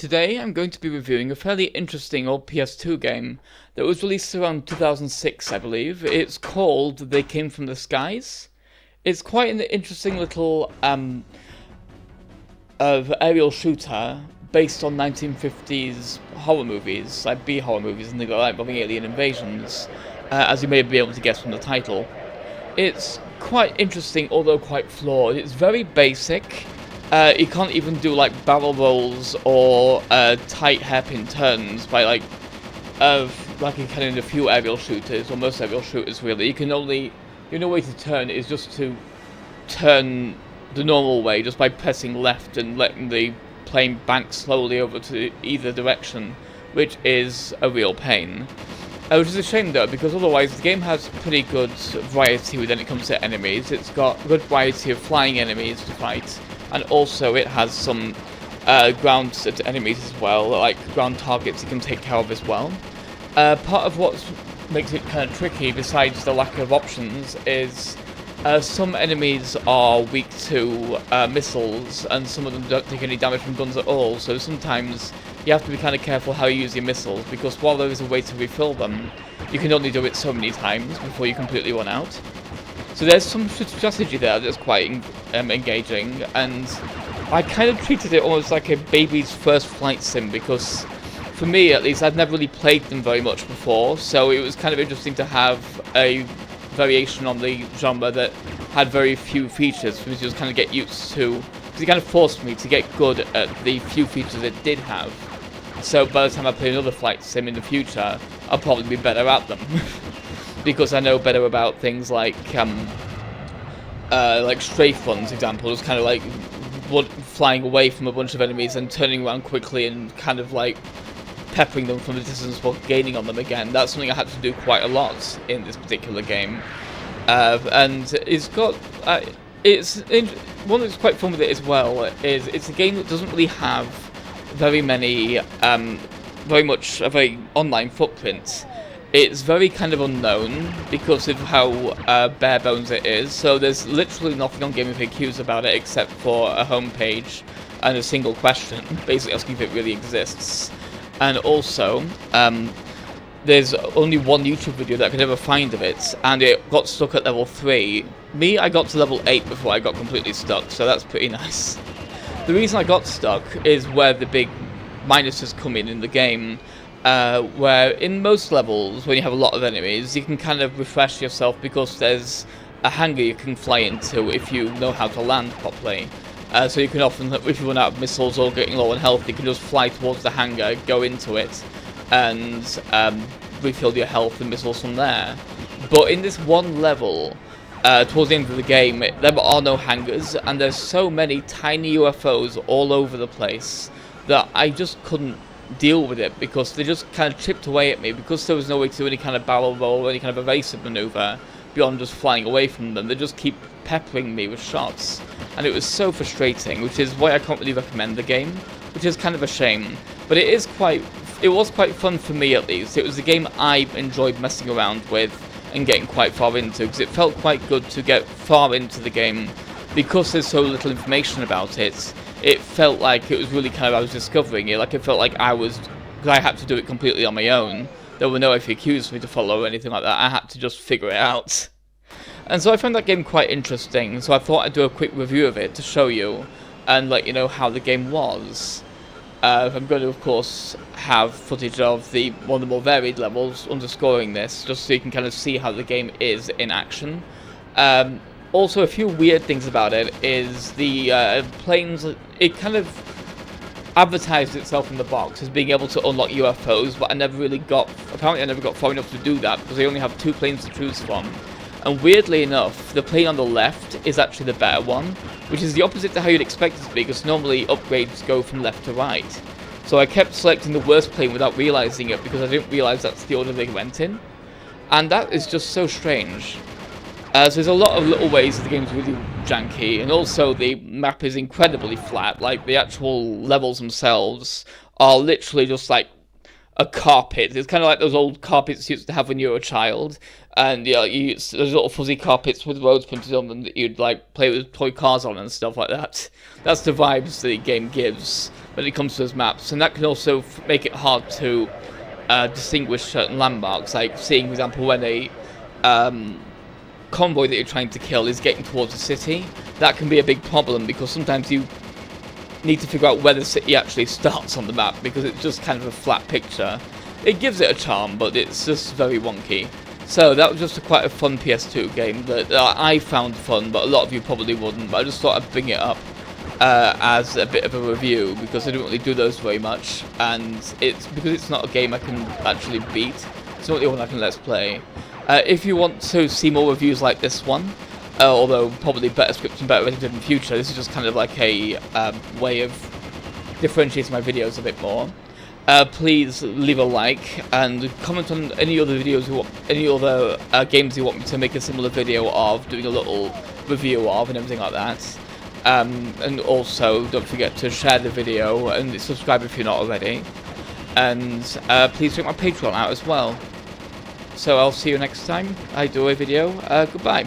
Today I'm going to be reviewing a fairly interesting old PS2 game that was released around 2006, I believe. It's called They Came From the Skies. It's quite an interesting little aerial shooter based on 1950s horror movies, like B-horror movies and things like that, involving alien invasions, as you may be able to guess from the title. It's quite interesting, although quite flawed. It's very basic. You can't even do like barrel rolls or tight hairpin turns by like you can in a few aerial shooters, or most aerial shooters really. You can only, the only way to turn is just to turn the normal way, just by pressing left and letting the plane bank slowly over to either direction, which is a real pain. Which is a shame though, because otherwise the game has pretty good variety when it comes to enemies. It's got a good variety of flying enemies to fight, and also it has some ground enemies as well, like ground targets you can take care of as well. Part of what makes it kind of tricky, besides the lack of options, is some enemies are weak to missiles, and some of them don't take any damage from guns at all, so sometimes you have to be kind of careful how you use your missiles, because while there is a way to refill them, you can only do it so many times before you completely run out. So there's some strategy there that's quite engaging, and I kind of treated it almost like a baby's first flight sim, because for me at least I'd never really played them very much before, so it was kind of interesting to have a variation on the genre that had very few features for me to just kind of get used to, because it kind of forced me to get good at the few features it did have. So by the time I play another flight sim in the future, I'll probably be better at them. Because I know better about things like strafe runs, for example, just kind of like flying away from a bunch of enemies and turning around quickly and kind of like peppering them from the distance while gaining on them again. That's something I had to do quite a lot in this particular game, and it's got one that's quite fun with it as well is it's a game that doesn't really have very much of a online footprint. It's very kind of unknown because of how bare bones it is, so there's literally nothing on Game FAQs about it except for a homepage and a single question, basically asking if it really exists. And also, there's only one YouTube video that I could ever find of it, and it got stuck at level 3. Me, I got to level 8 before I got completely stuck, so that's pretty nice. The reason I got stuck is where the big minuses come in the game. Where in most levels, when you have a lot of enemies, you can kind of refresh yourself because there's a hangar you can fly into if you know how to land properly. So you can often, if you run out of missiles or getting low on health, you can just fly towards the hangar, go into it, and refill your health and missiles from there. But in this one level, towards the end of the game, there are no hangars, and there's so many tiny UFOs all over the place that I just couldn't deal with it, because they just kind of chipped away at me, because there was no way to do any kind of barrel roll or any kind of evasive maneuver beyond just flying away from them. They just keep peppering me with shots, and it was so frustrating, which is why I can't really recommend the game, which is kind of a shame. But it was quite fun for me at least. It was a game I enjoyed messing around with and getting quite far into, because it felt quite good to get far into the game, because there's so little information about it. It felt like it was really kind of, I was discovering it, like it felt like because I had to do it completely on my own. There were no FAQs for me to follow or anything like that. I had to just figure it out. And so I found that game quite interesting, so I thought I'd do a quick review of it to show you and let you know how the game was. I'm going to, of course, have footage of one of the more varied levels underscoring this, just so you can kind of see how the game is in action. Also, a few weird things about it is the planes. It kind of advertised itself in the box as being able to unlock UFOs, but apparently I never got far enough to do that, because I only have 2 planes to choose from. And weirdly enough, the plane on the left is actually the better one, which is the opposite to how you'd expect it to be, because normally upgrades go from left to right. So I kept selecting the worst plane without realizing it, because I didn't realize that's the order they went in. And that is just so strange. So there's a lot of little ways that the game's really janky, and also the map is incredibly flat. Like, the actual levels themselves are literally just like a carpet. It's kind of like those old carpets you used to have when you were a child. And yeah, there's little fuzzy carpets with roads printed on them that you'd like play with toy cars on and stuff like that. That's the vibes the game gives when it comes to those maps, and that can also make it hard to distinguish certain landmarks, like seeing, for example, when a convoy that you're trying to kill is getting towards a city. That can be a big problem because sometimes you need to figure out where the city actually starts on the map because it's just kind of a flat picture. It gives it a charm, but it's just very wonky. So that was just quite a fun PS2 game that I found fun, but a lot of you probably wouldn't. But I just thought I'd bring it up as a bit of a review because I don't really do those very much, and it's because it's not a game I can actually beat. It's not the one I can let's play. If you want to see more reviews like this one, although probably better scripts and better edited in the future, this is just kind of like a way of differentiating my videos a bit more. Please leave a like and comment on any other videos any other games you want me to make a similar video of, doing a little review of and everything like that. And also don't forget to share the video and subscribe if you're not already. And please check my Patreon out as well. So I'll see you next time I do a video. Goodbye.